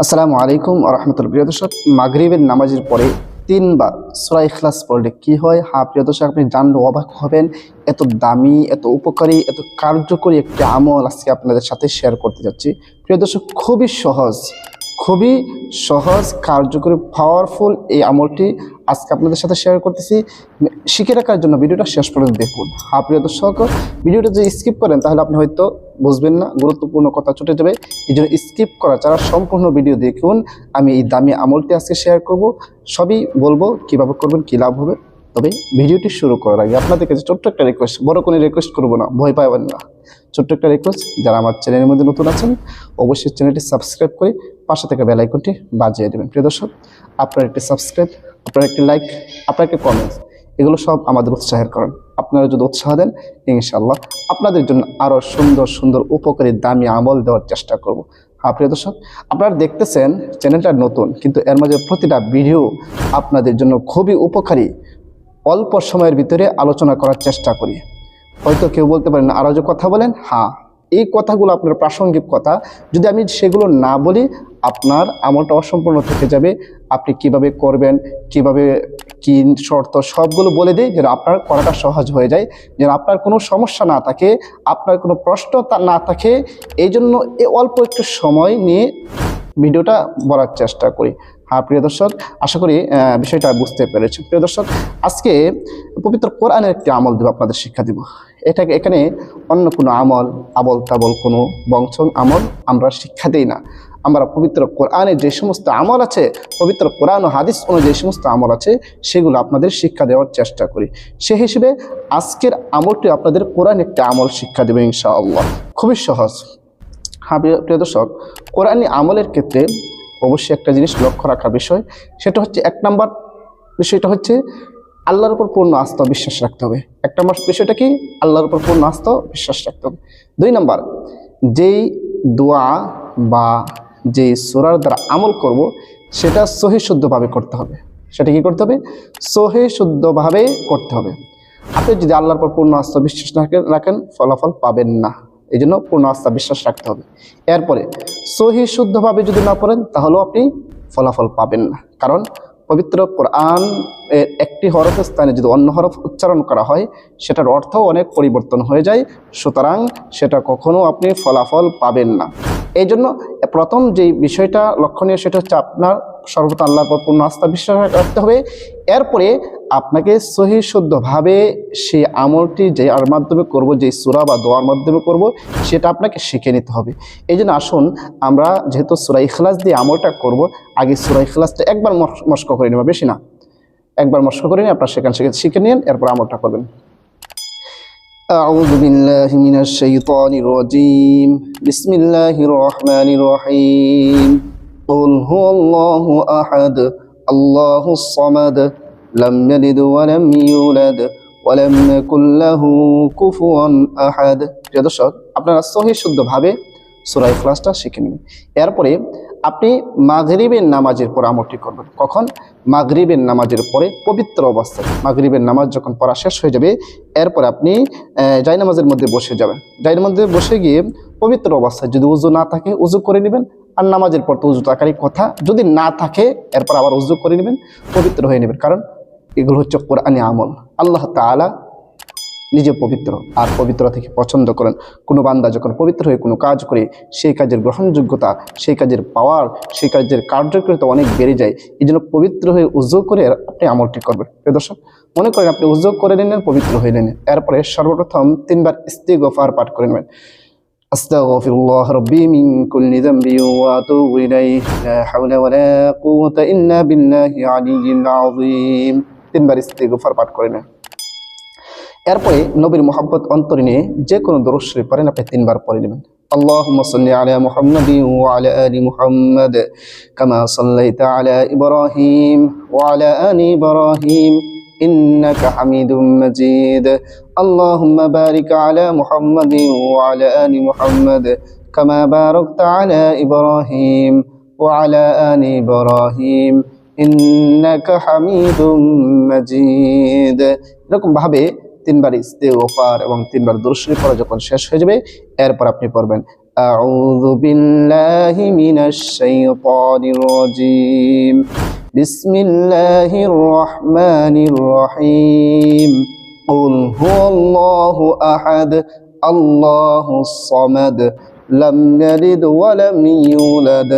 আসসালামু আলাইকুম ওয়া রাহমাতুল্লাহ। প্রিয় দর্শক, মাগরিবের নামাজের পরে তিনবার সূরা ইখলাস পড়লে কি হয়? প্রিয় দর্শক, আপনি জানলে অবাক হবেন। এত দামি, এত উপকারী, এত কার্যকরী একটি আমল আজকে আপনাদের সাথে শেয়ার করতে যাচ্ছি। প্রিয় দর্শক, খুবই সহজ, কার্যকরী, পাওয়ারফুল এই আমলটি আজকে আপনাদের সাথে শেয়ার করতেছি। শিখে রাখার জন্য ভিডিওটা শেষ পর্যন্ত দেখুন। প্রিয় দর্শক, ভিডিওটা যদি স্কিপ করেন তাহলে আপনি হয়তো বুঝবেন না, গুরুত্বপূর্ণ কথা ছুটে যাবে। এই জন্য স্কিপ করা ছাড়া সম্পূর্ণ ভিডিও দেখুন। আমি এই দামি আমলটি আজকে শেয়ার করব, সবই বলবো কিভাবে করবেন, কী লাভ হবে। তবে ভিডিওটি শুরু করার আগে আপনাদের কাছে ছোট্ট একটা রিকোয়েস্ট, বড় কোনো রিকোয়েস্ট করবো না, ভয় পাবেন না। ছোট্ট একটা রিকোয়েস্ট, যারা আমার চ্যানেলের মধ্যে নতুন আছেন অবশ্যই চ্যানেলটি সাবস্ক্রাইব করে পাশে থেকে বেল আইকনটি বাজিয়ে দেবেন। প্রিয় দর্শক, আপনার একটি সাবস্ক্রাইব, আপনার একটি লাইক, আপনার একটি কমেন্টস, এগুলো সব আমাদের উৎসাহের কারণ। আপনারা যদি উৎসাহ দেন, ইনশাআল্লাহ আপনাদের জন্য আরও সুন্দর সুন্দর উপকারী দামি আমল দেওয়ার চেষ্টা করব। প্রিয় দর্শক, আপনারা দেখতেছেন চ্যানেলটা নতুন, কিন্তু এর মাঝে প্রতিটা ভিডিও আপনাদের জন্য খুবই উপকারী। অল্প সময়ের ভিতরে আলোচনা করার চেষ্টা করি। হয়তো কেউ বলতে পারেন আরও যে কথা বলেন, এই কথাগুলো আপনার প্রাসঙ্গিক কথা। যদি আমি সেগুলো না বলি আপনার আমলটা অসম্পূর্ণ থেকে যাবে। আপনি কিভাবে করবেন, কিভাবে কি শর্ত, সবগুলো বলে দিই যেন আপনার করাটা সহজ হয়ে যায়, যেন আপনার কোনো সমস্যা না থাকে, আপনার কোনো প্রশ্ন না থাকে। এই জন্য অল্প একটু সময় নিয়ে ভিডিওটা বলার চেষ্টা করি। প্রিয় দর্শক, আশা করি বিষয়টা বুঝতে পেরেছেন। প্রিয় দর্শক, আজকে পবিত্র কোরআনের একটি আমল দেব, আপনাদের শিক্ষা দিব। এখানে অন্য কোনো আবল তাবল কোনো বংশ আমল আমরা শিক্ষা দিই না। আমরা পবিত্র কোরআনে যে সমস্ত আমল আছে, পবিত্র কোরআন ও হাদিস অনুযায়ী যে সমস্ত আমল আছে, সেগুলো আপনাদের শিক্ষা দেওয়ার চেষ্টা করি। সে হিসেবে আজকের আমলটি আপনাদের কোরআন একটা আমল শিক্ষা দেবে ইনশাআল্লাহ। খুবই সহজ। প্রিয় দর্শক, কোরআনি আমলের ক্ষেত্রে অবশ্যই একটা জিনিস লক্ষ্য রাখার বিষয়, সেটা হচ্ছে এক নম্বর বিষয়টা হচ্ছে আল্লাহর উপর পূর্ণ আস্থা বিশ্বাস রাখতে হবে। এক নম্বর বিষয়টা কি? আল্লাহর উপর পূর্ণ আস্থা বিশ্বাস রাখতে হবে। দুই নম্বর, যেই দোয়া বা যেই সূরার দ্বারা আমল করব সেটা সহি শুদ্ধভাবে করতে হবে। সেটা কি করতে হবে? সহি শুদ্ধভাবে করতে হবে। আপনি যদি আল্লাহর উপর পূর্ণ আস্থা বিশ্বাস রাখেন, ফলাফল পাবেন না। এই জন্য পূর্ণ আস্থা বিশ্বাস রাখতে হবে। এরপরে সহি শুদ্ধভাবে যদি না পড়েন তাহলেও আপনি ফলাফল পাবেন না। কারণ পবিত্র কোরআন একটি হরফের স্থানে যদি অন্য হরফ উচ্চারণ করা হয়, সেটার অর্থও অনেক পরিবর্তন হয়ে যায়। সুতরাং সেটা কখনো আপনি ফলাফল পাবেন না। এই জন্য প্রথম যে বিষয়টা লক্ষণীয়, সেটা হচ্ছে আপনার সর্বদা আল্লাহর উপর পূর্ণ আস্থা বিশ্বাস রাখতে হবে। এরপরে আপনাকে সহি শুদ্ধভাবে সেই আমলটি যার মাধ্যমে করব, যে সূরা বা দোয়ার মাধ্যমে করব, সেটা আপনাকে শিখে নিতে হবে। এই জন্য আসুন আমরা যেহেতু সূরা ইখলাস দিয়ে আমলটা করব, আগে সূরা ইখলাসটা একবার মস্ক করে নেব, বেশি না, একবার মস্ক করে নিয়ে আপনার সেখান থেকে শিখে নিন, এরপর আমলটা করবেন। আউযু বিল্লাহি মিনাশ শাইতানির রাজীম। বিসমিল্লাহির রহমানির রহিম। কুল হুয়াল্লাহু আহাদ, আল্লাহুস সামাদ, লাম ইয়ালিদ ওয়া লাম ইউলাদ ওয়া লাম ইয়াকুল লাহু কুফুয়ান আহাদ। প্রিয় দর্শক, আপনারা সহি শুদ্ধভাবে সূরা ইখলাসটা শিখে নিন। এরপরে আপনি মাগরিবের নামাজের পর আমলটি করবেন। কখন? মাগরিবের নামাজের পরে পবিত্র অবস্থায়। মাগরিবের নামাজ যখন পড়া শেষ হয়ে যাবে, এরপর আপনি জায়নামাজের মধ্যে বসে যাবেন। জায়নামাজের মধ্যে বসে গিয়ে পবিত্র অবস্থায়, যদি উযু না থাকে উযু করে নেবেন। আর নামাজের পর তো উযু থাকারই কথা, যদি না থাকে এরপর আবার উযু করে নেবেন, পবিত্র হয়ে নেবেন। কারণ এগুলো হচ্ছে কোরআনি আমল। আল্লাহ তাআলা নিজে পবিত্র, আর পবিত্র থেকে পছন্দ করেন। কোনো বান্দা যখন পবিত্র হয়ে কোনো কাজ করে, সেই কাজের গ্রহণযোগ্যতা, সেই কাজের পাওয়ার, সেই কাজের কার্যকারিতা অনেক বেড়ে যায়। এই জন্য পবিত্র হয়ে উযু করে আপনি আমলটি করবেন। প্রিয় দর্শক, মনে করেন আপনি উযু করে নিলেন, পবিত্র হয়ে নিলেন। এরপরে সর্বপ্রথম 3 বার ইস্তিগফার পাঠ করে নেবেন। আস্তাগফিরুল্লাহ রাব্বি মিন কুল্লি যামবি ওয়া আতুবু ইলাইহি, লা হাওলা ওয়া লা কুওয়াতা ইল্লা বিল্লাহি আলিয়্যিল আযীম। 3 বার ইস্তিগফার পাঠ করে নেন। এরপরে নবীর মোহাব্বত অন্তরে নিয়ে যে কোনো দরুদ শরীফ পড়েন, আপনি 3 বার পড়ে নেবেন। আল্লাহুম্মা সাল্লি আলা মুহাম্মাদিন ওয়া আলা আলি মুহাম্মাদ কামা সাল্লাইতা আলা ইব্রাহিম ওয়া আলা আলি ইব্রাহিম ইন্নাকা হামিদুম মাজিদ। আল্লাহুম্মা বারিক আলা মুহাম্মাদিন ওয়া আলা আলি মুহাম্মাদ কামা বারাকতা আলা ইব্রাহিম ওয়া আলা আলি ইব্রাহিম ইন্নাকা হামিদুম মাজিদ। এরকম ভাবে 3 বার ইস্তিগফার এবং 3 বার দুরূদ শরীফ পড়া যখন শেষ হয়ে যাবে, এরপর আপনি পড়বেন আউযু বিল্লাহি মিনাশ শাইতানির রাজীম। বিসমিল্লাহির রহমানির রহিম। কুল হুয়াল্লাহু আহাদ আল্লাহুস সামাদ লাম ইয়ালিদ ওয়া লাম ইউলাদ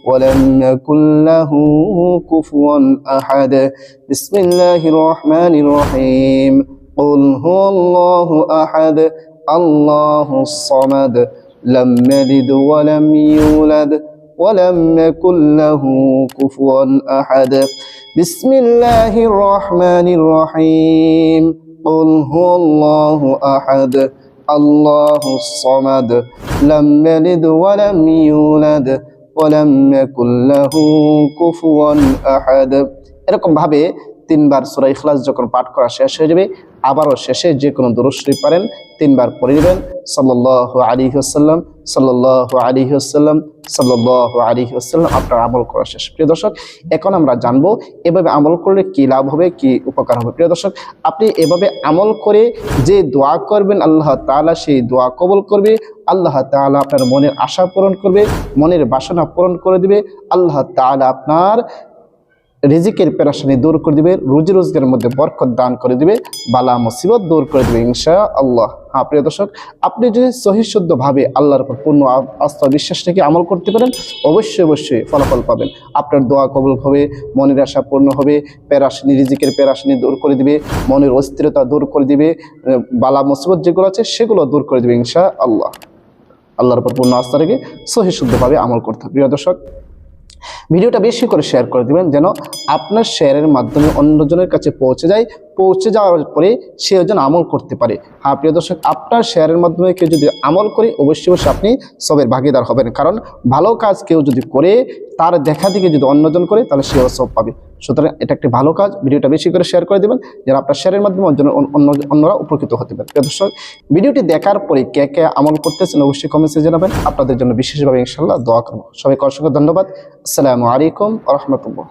ولم يكن له كفوا أحد بسم الله الرحمن الرحيم قل هو الله أحد الله الصمد لم يلد ولم يولد ولم يكن له كفوا أحد بسم الله الرحمن الرحيم قل هو الله أحد الله الصمد لم يلد ولم يولد ওয়ালাম ইয়াকুল লাহু কুফুয়ান আহাদ। এরকম ভাবে তিনবার সূরা ইখলাস যখন পাঠ করা শেষ হয়ে যাবে, আবারও শেষে যে কোনো দুরূদ শরীফ পারেন তিনবার পড়ে নেবেন। সাল্লাল্লাহু আলাইহি ওয়াসাল্লাম, সাল্লাল্লাহু আলাইহি ওয়াসাল্লাম, সাল্লাল্লাহু আলাইহি ওয়াসাল্লাম। আপনার আমল করা শেষ। প্রিয় দর্শক, এখন আমরা জানবো এভাবে আমল করলে কি লাভ হবে, কি উপকার হবে। প্রিয় দর্শক, আপনি এভাবে আমল করে যে দোয়া করবেন আল্লাহ তাআলা সেই দোয়া কবুল করবে। আল্লাহ তাআলা আপনার মনের আশা পূরণ করবে, মনের বাসনা পূরণ করে দিবে। আল্লাহ তাআলা আপনার রিজিকের পেরেশানি দূর করে দিবে, রুজি রোজগারের মধ্যে বরকত দান করে দিবে, বালা মুসিবত দূর করে দিবে ইনশাআল্লাহ। হ্যাঁ প্রিয় দর্শক, আপনি যদি সহিশুদ্ধভাবে আল্লাহর উপর পূর্ণ আস্থা বিশ্বাস রেখে আমল করতে পারেন, অবশ্যই অবশ্যই ফলাফল পাবেন। আপনার দোয়া কবুল হবে, মনের আশা পূর্ণ হবে, পেরেশানি রিজিকের পেরেশানি দূর করে দিবে, মনের অস্থিরতা দূর করে দিবে, বালা মুসিবত যেগুলো আছে সেগুলো দূর করে দিবে ইনশাআল্লাহ। আল্লাহর উপর পূর্ণ আস্থা রেখে সহিশুদ্ধভাবে আমল করতে হবে। প্রিয় দর্শক, ভিডিওটা বেশি করে শেয়ার করে দিবেন যেন আপনার শেয়ারের মাধ্যমে অন্যজনের কাছে পৌঁছে যায়, পৌঁছে যাওয়ার পরে সে যেন আমল করতে পারে। হ্যাঁ প্রিয় দর্শক, আপনার শেয়ারের মাধ্যমে কেউ যদি আমল করে অবশ্যই অবশ্যই আপনি সবের ভাগীদার হবেন। কারণ ভালো কাজ কেউ যদি করে তার দেখা থেকে যদি অন্যজন করে তাহলে সেও সব পাবে। সুতরাং এটা একটি ভালো কাজ। ভিডিওটা বেশি করে শেয়ার করে দেবেন যেন আপনার শেয়ারের মাধ্যমে অন্যরা উপকৃত হতে পারে। প্রিয় দর্শক, ভিডিওটি দেখার পরে কে কে আমল করতেছেন অবশ্যই কমেন্টসে জানাবেন। আপনাদের জন্য বিশেষভাবে ইনশাআল্লাহ দোয়া করব। সবাইকে অসংখ্য ধন্যবাদ। আসসালামু আলাইকুম ওয়া রাহমাতুল্লাহ।